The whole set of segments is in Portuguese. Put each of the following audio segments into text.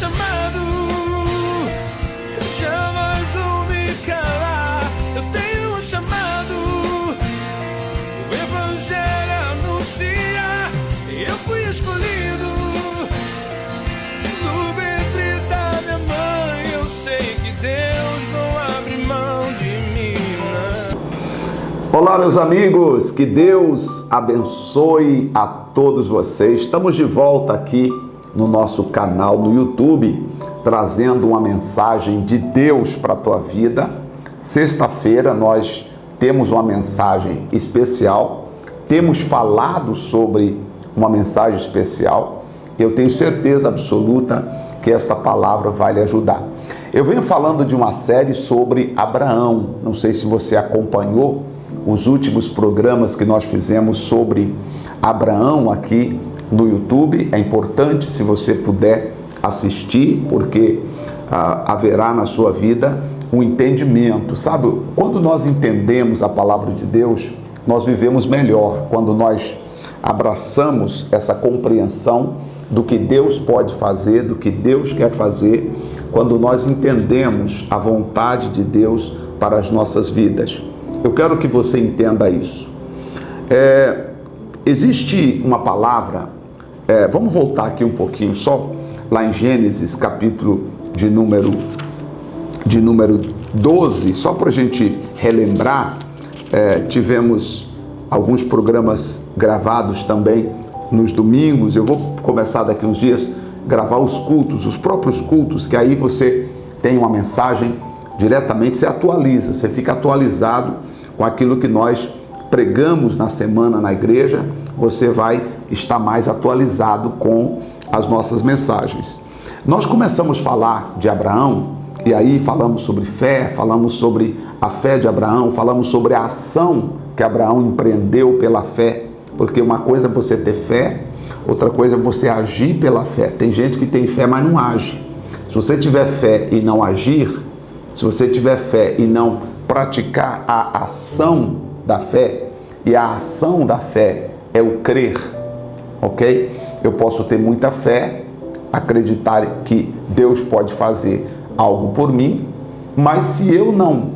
chamado, jamais vou me calar. Eu tenho um chamado, o Evangelho anuncia. Eu fui escolhido no ventre da minha mãe. Eu sei que Deus não abre mão de mim, não. Olá, meus amigos, que Deus abençoe a todos vocês. Estamos de volta aqui no nosso canal no YouTube, trazendo uma mensagem de Deus para a tua vida. Sexta-feira nós temos uma mensagem especial, temos falado sobre uma mensagem especial. Eu tenho certeza absoluta que esta palavra vai lhe ajudar. Eu venho falando de uma série sobre Abraão. Não sei se você acompanhou os últimos programas que nós fizemos sobre Abraão aqui no YouTube. É importante, se você puder assistir, porque haverá na sua vida um entendimento. Sabe, quando nós entendemos a palavra de Deus, nós vivemos melhor. Quando nós abraçamos essa compreensão do que Deus pode fazer, do que Deus quer fazer, quando nós entendemos a vontade de Deus para as nossas vidas. Eu quero que você entenda isso. Existe uma palavra, vamos voltar aqui um pouquinho só, lá em Gênesis, capítulo de número 12, só para a gente relembrar. Tivemos alguns programas gravados também nos domingos. Eu vou começar daqui uns dias gravar os cultos, os próprios cultos, que aí você tem uma mensagem diretamente, você atualiza, você fica atualizado com aquilo que nós pregamos na semana na igreja, você vai estar mais atualizado com as nossas mensagens. Nós começamos a falar de Abraão, e aí falamos sobre fé, falamos sobre a fé de Abraão, falamos sobre a ação que Abraão empreendeu pela fé, porque uma coisa é você ter fé, outra coisa é você agir pela fé. Tem gente que tem fé, mas não age. Se você tiver fé e não agir, se você tiver fé e não praticar a ação da fé, e a ação da fé é o crer, ok? Eu posso ter muita fé, acreditar que Deus pode fazer algo por mim, mas se eu não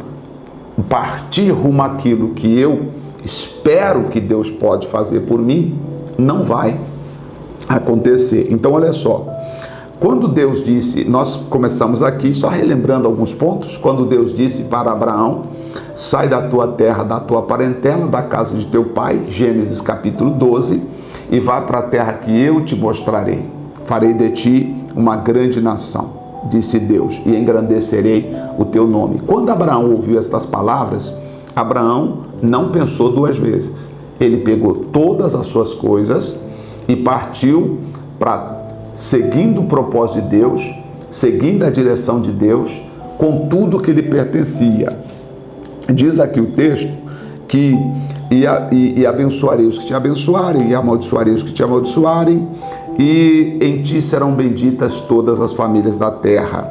partir rumo àquilo que eu espero que Deus pode fazer por mim, não vai acontecer. Então, olha só, quando Deus disse, nós começamos aqui só relembrando alguns pontos, quando Deus disse para Abraão: sai da tua terra, da tua parentela, da casa de teu pai, Gênesis capítulo 12, e vá para a terra que eu te mostrarei. Farei de ti uma grande nação, disse Deus, e engrandecerei o teu nome. Quando Abraão ouviu estas palavras, Abraão não pensou duas vezes. Ele pegou todas as suas coisas e partiu para, seguindo o propósito de Deus, seguindo a direção de Deus, com tudo que lhe pertencia. Diz aqui o texto que e abençoarei os que te abençoarem, e amaldiçoarei os que te amaldiçoarem, e em ti serão benditas todas as famílias da terra.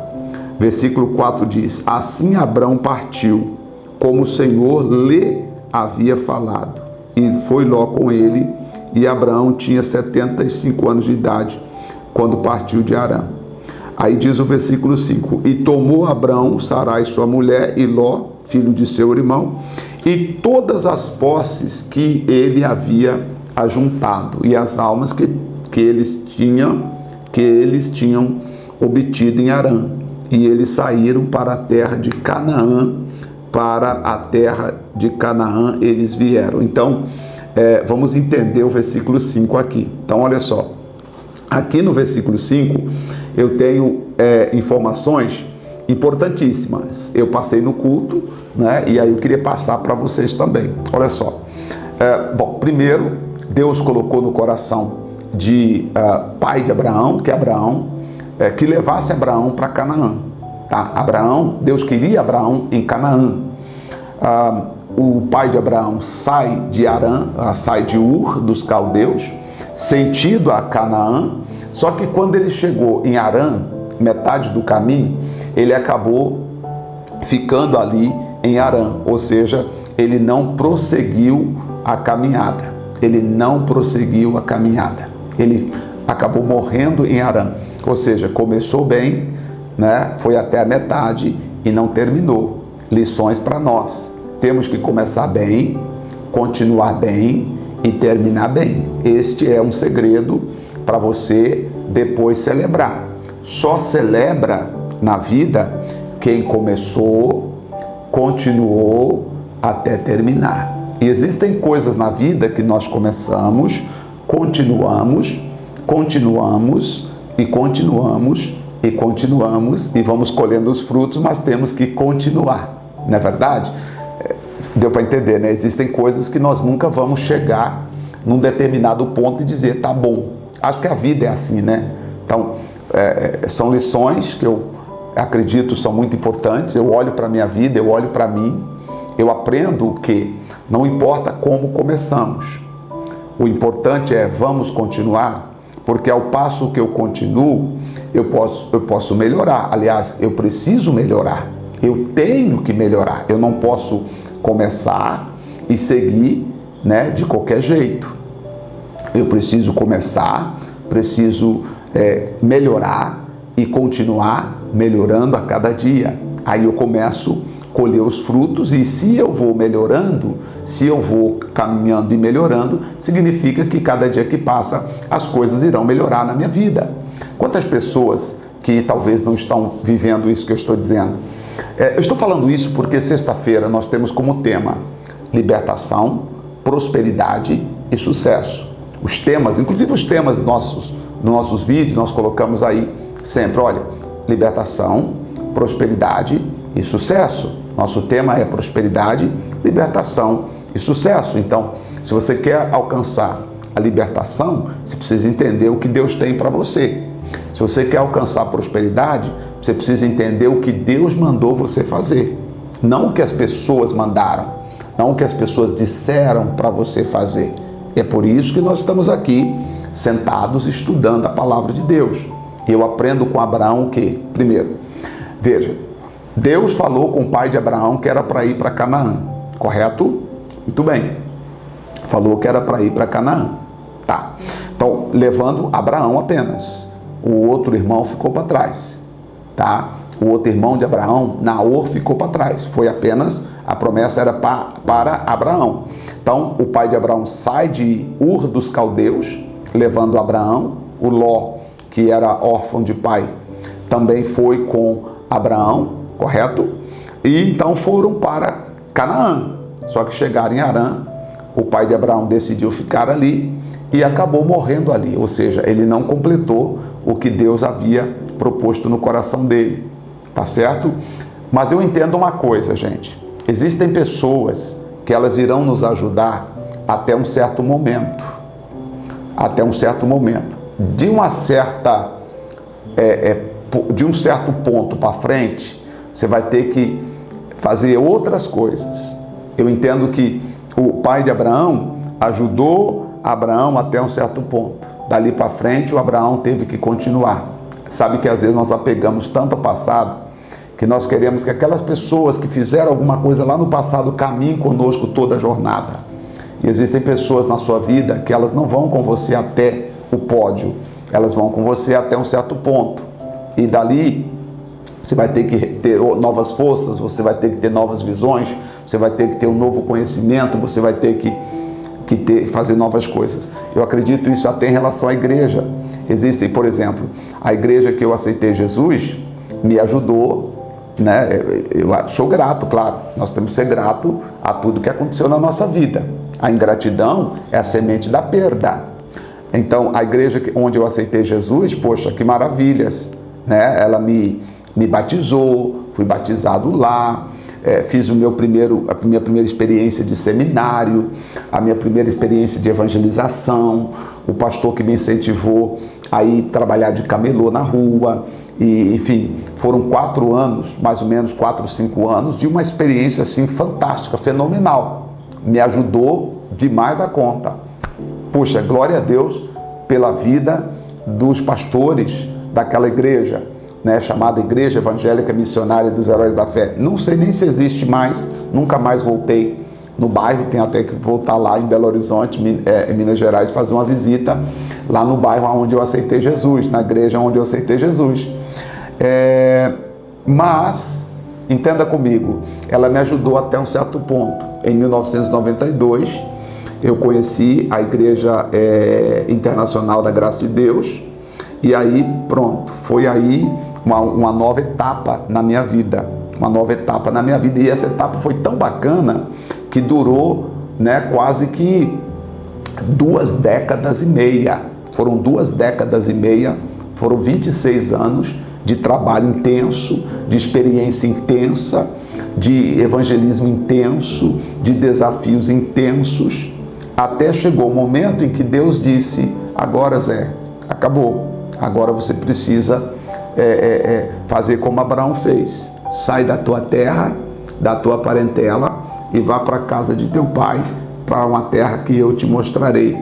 Versículo 4 diz: assim Abrão partiu, como o Senhor lhe havia falado, e foi Ló com ele, e Abraão tinha 75 anos de idade, quando partiu de Harã. Aí diz o versículo 5: e tomou Abrão Sarai sua mulher, e Ló, filho de seu irmão, e todas as posses que ele havia ajuntado, e as almas que eles tinham obtido em Harã. E eles saíram para a terra de Canaã, para a terra de Canaã eles vieram. Então, vamos entender o versículo 5 aqui. Então, olha só, aqui no versículo 5, eu tenho informações importantíssimas. Eu passei no culto, né? E aí eu queria passar para vocês também. Olha só. Bom, primeiro, Deus colocou no coração de pai de Abraão, que levasse Abraão para Canaã. Tá? Deus queria Abraão em Canaã. O pai de Abraão sai de Harã, sai de Ur dos caldeus, sentido a Canaã. Só que quando ele chegou em Harã, metade do caminho, ele acabou ficando ali em Harã, ou seja, ele não prosseguiu a caminhada. Ele acabou morrendo em Harã. Ou seja, começou bem, né? Foi até a metade e não terminou. Lições para nós. Temos que começar bem, continuar bem e terminar bem. Este é um segredo para você depois celebrar. Só celebra na vida quem começou, continuou até terminar. E existem coisas na vida que nós começamos, continuamos e vamos colhendo os frutos, mas temos que continuar, não é verdade? Deu para entender, né? Existem coisas que nós nunca vamos chegar num determinado ponto e dizer, tá bom. Acho que a vida é assim, né? Então, são lições que eu acredito são muito importantes. Eu olho para a minha vida, eu olho para mim, eu aprendo que não importa como começamos, o importante é vamos continuar, porque ao passo que eu continuo, eu posso melhorar. Aliás, eu preciso melhorar, eu tenho que melhorar, eu não posso começar e seguir, né, de qualquer jeito. Eu preciso começar, preciso melhorar e continuar melhorando a cada dia. Aí eu começo a colher os frutos e se eu vou melhorando, se eu vou caminhando e melhorando, significa que cada dia que passa as coisas irão melhorar na minha vida. Quantas pessoas que talvez não estão vivendo isso que eu estou dizendo? Eu estou falando isso porque sexta-feira nós temos como tema libertação, prosperidade e sucesso. Os temas, inclusive os temas nos nossos vídeos, nós colocamos aí sempre, olha, libertação, prosperidade e sucesso. Nosso tema é prosperidade, libertação e sucesso. Então, se você quer alcançar a libertação, você precisa entender o que Deus tem para você. Se você quer alcançar a prosperidade, você precisa entender o que Deus mandou você fazer. Não o que as pessoas mandaram, não o que as pessoas disseram para você fazer. É por isso que nós estamos aqui, sentados, estudando a palavra de Deus. E eu aprendo com Abraão o quê? Primeiro, veja, Deus falou com o pai de Abraão que era para ir para Canaã, correto? Muito bem. Falou que era para ir para Canaã. Tá. Então, levando Abraão apenas. O outro irmão ficou para trás. Tá? O outro irmão de Abraão, Naor, ficou para trás. Foi apenas, a promessa era para Abraão. Então, o pai de Abraão sai de Ur dos Caldeus, levando Abraão. O Ló, que era órfão de pai, também foi com Abraão, correto? E então foram para Canaã. Só que chegaram em Harã, o pai de Abraão decidiu ficar ali e acabou morrendo ali. Ou seja, ele não completou o que Deus havia proposto no coração dele. Tá certo? Mas eu entendo uma coisa, gente. Existem pessoas que elas irão nos ajudar até um certo momento. Até um certo momento. De um certo ponto para frente, você vai ter que fazer outras coisas. Eu entendo que o pai de Abraão ajudou Abraão até um certo ponto. Dali para frente, o Abraão teve que continuar. Sabe que às vezes nós apegamos tanto ao passado que nós queremos que aquelas pessoas que fizeram alguma coisa lá no passado caminhem conosco toda a jornada. E existem pessoas na sua vida que elas não vão com você até o pódio, elas vão com você até um certo ponto. E dali você vai ter que ter novas forças, você vai ter que ter novas visões, você vai ter que ter um novo conhecimento, você vai ter que fazer novas coisas. Eu acredito isso até em relação à igreja. Existem, por exemplo, a igreja que eu aceitei Jesus me ajudou, né? Eu sou grato, claro, nós temos que ser grato a tudo que aconteceu na nossa vida. A ingratidão é a semente da perda. Então, a igreja onde eu aceitei Jesus, poxa, que maravilhas, né? Ela me batizou, fui batizado lá, fiz a minha primeira experiência de seminário, a minha primeira experiência de evangelização, o pastor que me incentivou a ir trabalhar de camelô na rua, e, enfim, foram 4 anos, mais ou menos 4 ou 5 anos, de uma experiência assim fantástica, fenomenal. Me ajudou demais da conta. Poxa, glória a Deus pela vida dos pastores daquela igreja, né, chamada Igreja Evangélica Missionária dos Heróis da Fé. Não sei nem se existe mais, nunca mais voltei no bairro, tem até que voltar lá em Belo Horizonte, em Minas Gerais, fazer uma visita lá no bairro onde eu aceitei Jesus, na igreja onde eu aceitei Jesus. Mas, entenda comigo, ela me ajudou até um certo ponto. Em 1992, eu conheci a Igreja Internacional da Graça de Deus, e aí pronto, foi aí uma nova etapa na minha vida, e essa etapa foi tão bacana que durou, né, quase que 2 décadas e meia, foram 2 décadas e meia, foram 26 anos de trabalho intenso, de experiência intensa, de evangelismo intenso, de desafios intensos, até chegou o momento em que Deus disse: agora, Zé, acabou, agora você precisa fazer como Abraão fez, sai da tua terra, da tua parentela e vá para a casa de teu pai, para uma terra que eu te mostrarei.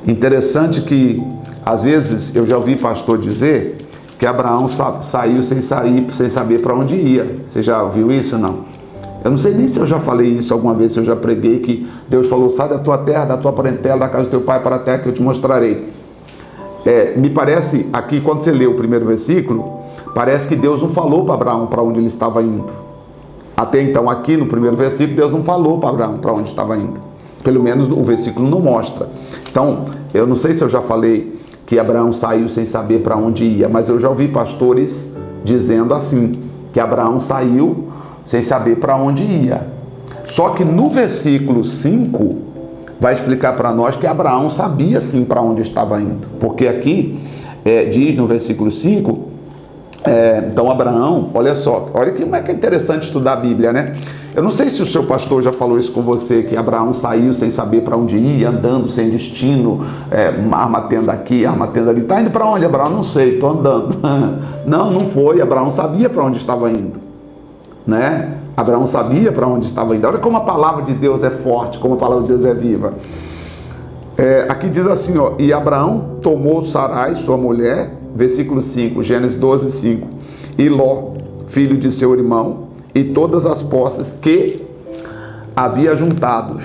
Interessante que às vezes eu já ouvi pastor dizer que Abraão saiu sem saber para onde ia. Você já ouviu isso ou não? Eu não sei nem se eu já falei isso alguma vez, se eu já preguei que Deus falou: sai da tua terra, da tua parentela, da casa do teu pai para a terra que eu te mostrarei. Me parece, aqui quando você lê o primeiro versículo, parece que Deus não falou para Abraão para onde ele estava indo. Até então, aqui no primeiro versículo, Deus não falou para Abraão para onde estava indo. Pelo menos o versículo não mostra. Então, eu não sei se eu já falei que Abraão saiu sem saber para onde ia, mas eu já ouvi pastores dizendo assim, que Abraão saiu sem saber para onde ia. Só que no versículo 5 vai explicar para nós que Abraão sabia sim para onde estava indo, porque aqui diz no versículo 5, então Abraão, olha só, olha como é que é interessante estudar a Bíblia, né? Eu não sei se o seu pastor já falou isso com você, que Abraão saiu sem saber para onde ia, andando sem destino, arma tenda aqui, arma tenda ali. Está indo para onde, Abraão? Não sei, estou andando. Não foi, Abraão sabia para onde estava indo, né? Abraão sabia para onde estava indo. Olha como a palavra de Deus é forte, como a palavra de Deus é viva. Aqui diz assim, ó: e Abraão tomou Sarai, sua mulher, versículo 5, Gênesis 12, 5, e Ló, filho de seu irmão, e todas as posses que havia ajuntado,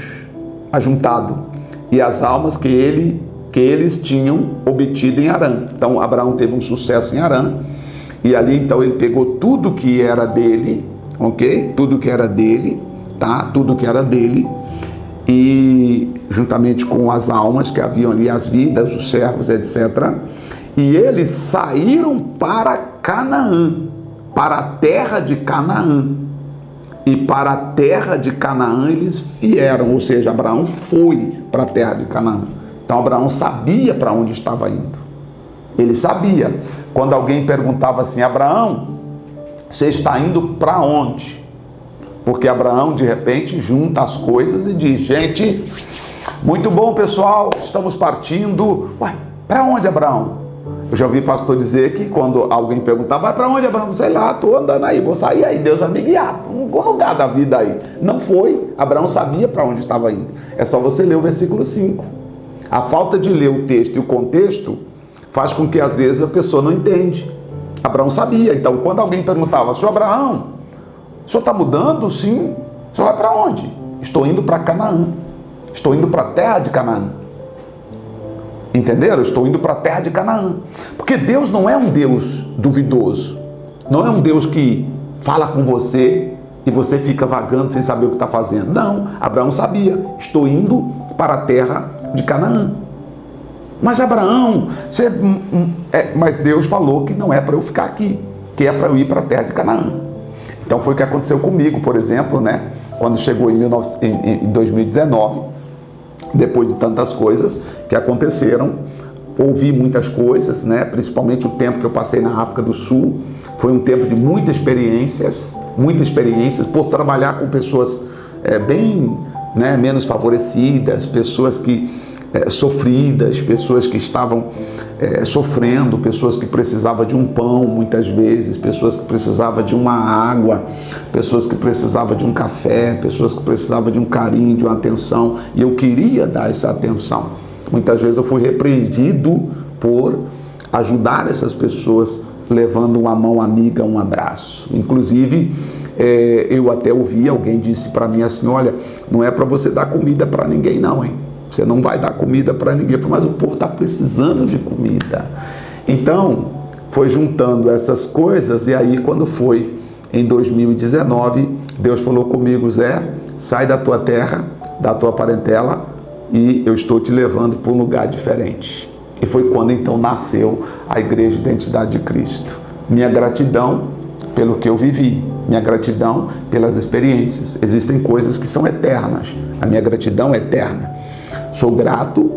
e as almas que eles tinham obtido em Harã. Então Abraão teve um sucesso em Harã, e ali então ele pegou tudo que era dele, ok? Tudo que era dele, tá? Tudo que era dele, e juntamente com as almas que haviam ali, as vidas, os servos, etc. E eles saíram para Canaã, para a terra de Canaã. E para a terra de Canaã eles vieram, ou seja, Abraão foi para a terra de Canaã. Então Abraão sabia para onde estava indo. Ele sabia. Quando alguém perguntava assim: Abraão, você está indo para onde? Porque Abraão de repente junta as coisas e diz: gente, muito bom pessoal, estamos partindo. Ué, para onde, Abraão? Eu já ouvi pastor dizer que quando alguém perguntava: vai para onde, Abraão? Sei lá, estou andando aí, vou sair aí, Deus vai me guiar para um lugar da vida aí. Não foi, Abraão sabia para onde estava indo. É só você ler o versículo 5. A falta de ler o texto e o contexto faz com que às vezes a pessoa não entende. Abraão sabia. Então quando alguém perguntava: senhor Abraão, o senhor está mudando? Sim. O senhor vai para onde? Estou indo para Canaã. Estou indo para a terra de Canaã. Entenderam? Estou indo para a terra de Canaã. Porque Deus não é um Deus duvidoso. Não é um Deus que fala com você e você fica vagando sem saber o que está fazendo. Não, Abraão sabia. Estou indo para a terra de Canaã. Mas Abraão, mas Deus falou que não é para eu ficar aqui, que é para eu ir para a terra de Canaã. Então foi o que aconteceu comigo, por exemplo, né? Quando chegou em 2019, depois de tantas coisas que aconteceram, ouvi muitas coisas, né? Principalmente o tempo que eu passei na África do Sul, foi um tempo de muitas experiências, por trabalhar com pessoas bem, né, menos favorecidas, pessoas que sofridas, pessoas que estavam sofrendo, pessoas que precisavam de um pão muitas vezes, pessoas que precisavam de uma água, pessoas que precisavam de um café, pessoas que precisavam de um carinho, de uma atenção, e eu queria dar essa atenção. Muitas vezes eu fui repreendido por ajudar essas pessoas levando uma mão amiga, um abraço. Inclusive, eu até ouvi, alguém disse para mim assim, olha, não é para você dar comida para ninguém não, hein? Você não vai dar comida para ninguém, mas o povo está precisando de comida. Então, foi juntando essas coisas, e aí quando foi em 2019, Deus falou comigo, Zé, sai da tua terra, da tua parentela, e eu estou te levando para um lugar diferente. E foi quando então nasceu a Igreja Identidade de Cristo. Minha gratidão pelo que eu vivi, minha gratidão pelas experiências. Existem coisas que são eternas, a minha gratidão é eterna. Sou grato,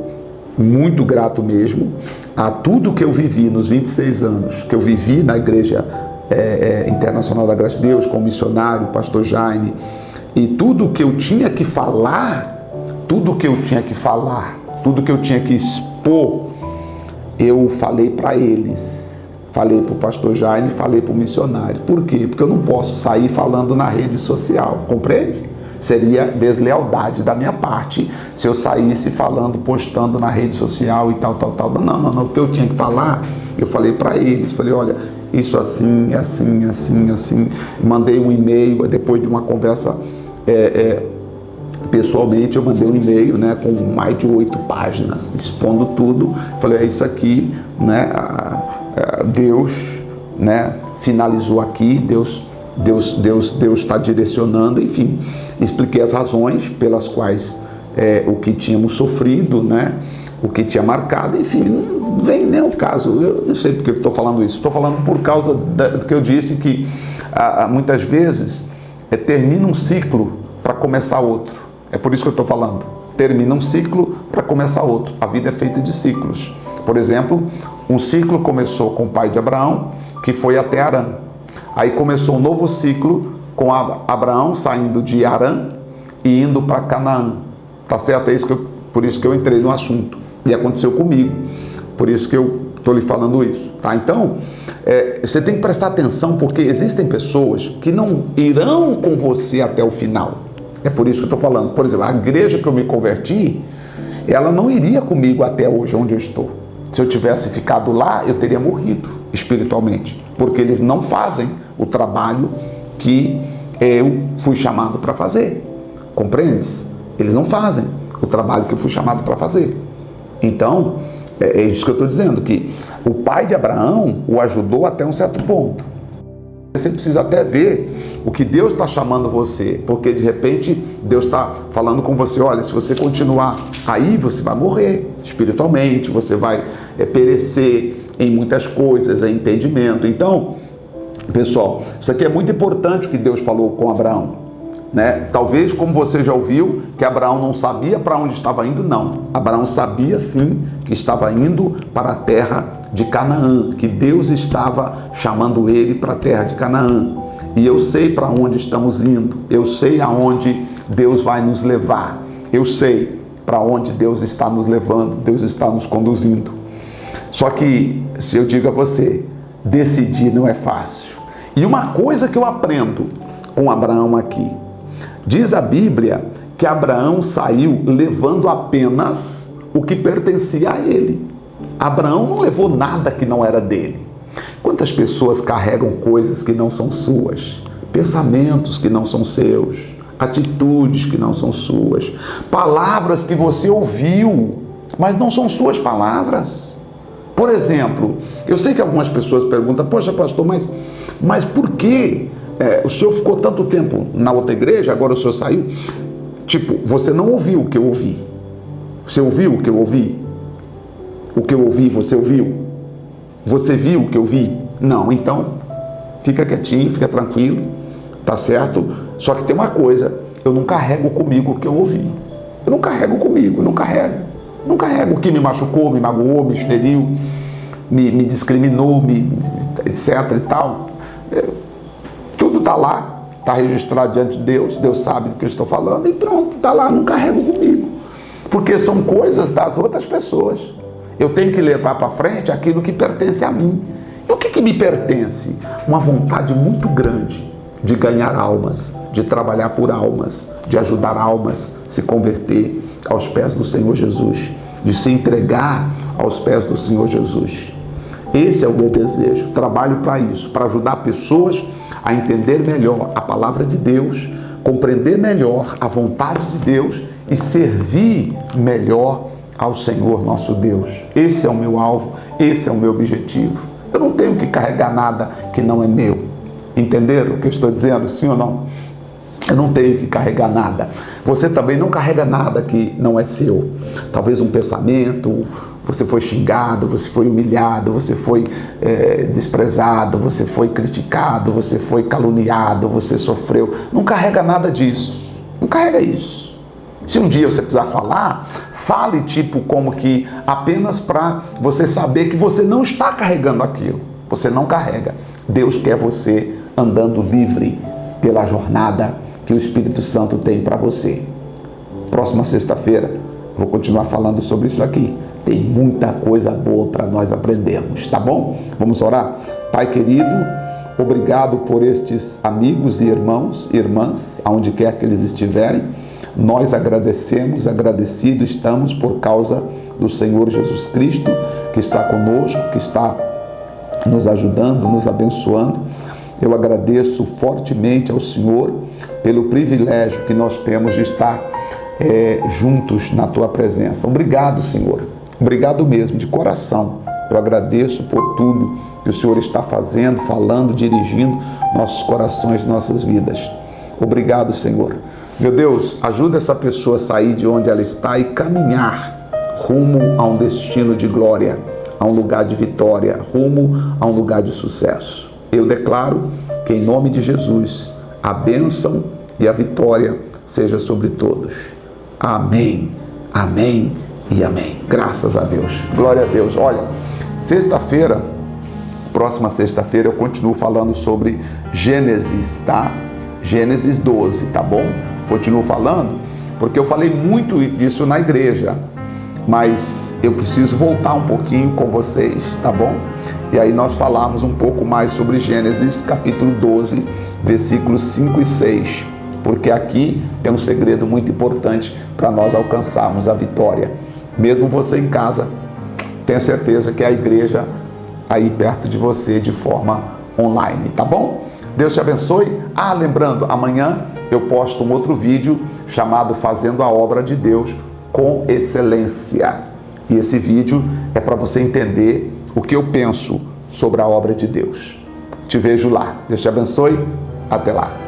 muito grato mesmo, a tudo que eu vivi nos 26 anos, que eu vivi na Igreja Internacional da Graça de Deus, como missionário, pastor Jaime, e tudo que eu tinha que falar, tudo que eu tinha que expor, eu falei para eles, falei para o pastor Jaime, falei para o missionário. Por quê? Porque eu não posso sair falando na rede social, compreende? Seria deslealdade da minha parte se eu saísse falando, postando na rede social e tal. Não, o que eu tinha que falar, eu falei para eles, falei, olha, isso assim. Mandei um e-mail, depois de uma conversa pessoalmente, eu mandei um e-mail, né, com mais de 8 páginas, expondo tudo. Falei, é isso aqui, né, Deus, né, finalizou aqui, Deus está direcionando, enfim. Expliquei as razões pelas quais o que tínhamos sofrido, né, o que tinha marcado, enfim, não vem nem o caso. Eu não sei porque eu estou falando isso. Estou falando por causa do que eu disse, que muitas vezes termina um ciclo para começar outro. É por isso que eu estou falando. Termina um ciclo para começar outro. A vida é feita de ciclos. Por exemplo, um ciclo começou com o pai de Abraão, que foi até Harã. Aí começou um novo ciclo com Abraão saindo de Harã e indo para Canaã. Tá certo? Por isso que eu entrei no assunto. E aconteceu comigo. Por isso que eu estou lhe falando isso. Tá? Então, você tem que prestar atenção, porque existem pessoas que não irão com você até o final. É por isso que eu estou falando. Por exemplo, a igreja que eu me converti, ela não iria comigo até hoje, onde eu estou. Se eu tivesse ficado lá, eu teria morrido espiritualmente. Porque eles não fazem o trabalho que eu fui chamado para fazer. Compreendes? Eles não fazem o trabalho que eu fui chamado para fazer. Então, é isso que eu estou dizendo, que o pai de Abraão o ajudou até um certo ponto. Você precisa até ver o que Deus está chamando você, porque de repente Deus está falando com você, olha, se você continuar aí, você vai morrer espiritualmente, você vai perecer em muitas coisas, em entendimento. Então, pessoal, isso aqui é muito importante, o que Deus falou com Abraão, né? Talvez, como você já ouviu, que Abraão não sabia para onde estava indo, não. Abraão sabia sim que estava indo para a terra de Canaã, que Deus estava chamando ele para a terra de Canaã. E eu sei para onde estamos indo, eu sei aonde Deus vai nos levar, eu sei para onde Deus está nos levando, Deus está nos conduzindo. Só que, se eu digo a você, decidir não é fácil. E uma coisa que eu aprendo com Abraão aqui, diz a Bíblia que Abraão saiu levando apenas o que pertencia a ele. Abraão não levou nada que não era dele. Quantas pessoas carregam coisas que não são suas, pensamentos que não são seus, atitudes que não são suas, palavras que você ouviu, mas não são suas palavras. Por exemplo, eu sei que algumas pessoas perguntam, poxa pastor, mas por que o senhor ficou tanto tempo na outra igreja, agora o senhor saiu? Tipo, você não ouviu o que eu ouvi. Você ouviu o que eu ouvi? O que eu ouvi, você ouviu? Você viu o que eu vi? Não, então fica quietinho, fica tranquilo, tá certo? Só que tem uma coisa, eu não carrego comigo o que eu ouvi. Eu não carrego comigo, não carrego. Não carrego o que me machucou, me magoou, me feriu, me discriminou, etc e tal. Tudo tá lá, tá registrado diante de Deus, Deus sabe do que eu estou falando e pronto, tá lá, não carrego comigo. Porque são coisas das outras pessoas. Eu tenho que levar para frente aquilo que pertence a mim. E o que me pertence? Uma vontade muito grande de ganhar almas, de trabalhar por almas, de ajudar almas a se converter aos pés do Senhor Jesus, de se entregar aos pés do Senhor Jesus. Esse é o meu desejo. Trabalho para isso, para ajudar pessoas a entender melhor a palavra de Deus, compreender melhor a vontade de Deus e servir melhor ao Senhor nosso Deus. Esse é o meu alvo, esse é o meu objetivo. Eu não tenho que carregar nada que não é meu. Entenderam o que eu estou dizendo? Sim ou não? Eu não tenho que carregar nada. Você também não carrega nada que não é seu. Talvez um pensamento, você foi xingado, você foi humilhado, você foi desprezado, você foi criticado, você foi caluniado, você sofreu. Não carrega nada disso. Não carrega isso. Se um dia você precisar falar, fale tipo como que apenas para você saber que você não está carregando aquilo. Você não carrega. Deus quer você andando livre pela jornada que o Espírito Santo tem para você. Próxima sexta-feira, vou continuar falando sobre isso aqui. Tem muita coisa boa para nós aprendermos, tá bom? Vamos orar? Pai querido, obrigado por estes amigos e irmãos, irmãs, aonde quer que eles estiverem. Nós agradecidos estamos por causa do Senhor Jesus Cristo, que está conosco, que está nos ajudando, nos abençoando. Eu agradeço fortemente ao Senhor pelo privilégio que nós temos de estar juntos na Tua presença. Obrigado, Senhor. Obrigado mesmo, de coração. Eu agradeço por tudo que o Senhor está fazendo, falando, dirigindo nossos corações, nossas vidas. Obrigado, Senhor. Meu Deus, ajuda essa pessoa a sair de onde ela está e caminhar rumo a um destino de glória, a um lugar de vitória, rumo a um lugar de sucesso. Eu declaro que em nome de Jesus, a bênção e a vitória seja sobre todos. Amém, amém e amém. Graças a Deus. Glória a Deus. Olha, próxima sexta-feira eu continuo falando sobre Gênesis, tá? Gênesis 12, tá bom? Continuo falando porque eu falei muito disso na igreja, mas eu preciso voltar um pouquinho com vocês, tá bom? E aí nós falamos um pouco mais sobre Gênesis capítulo 12, versículos 5 e 6, porque aqui tem um segredo muito importante para nós alcançarmos a vitória. Mesmo você em casa, tenha certeza que a igreja aí perto de você de forma online, tá bom? Deus te abençoe. Lembrando, amanhã eu posto um outro vídeo chamado Fazendo a Obra de Deus com Excelência. E esse vídeo é para você entender o que eu penso sobre a obra de Deus. Te vejo lá. Deus te abençoe. Até lá.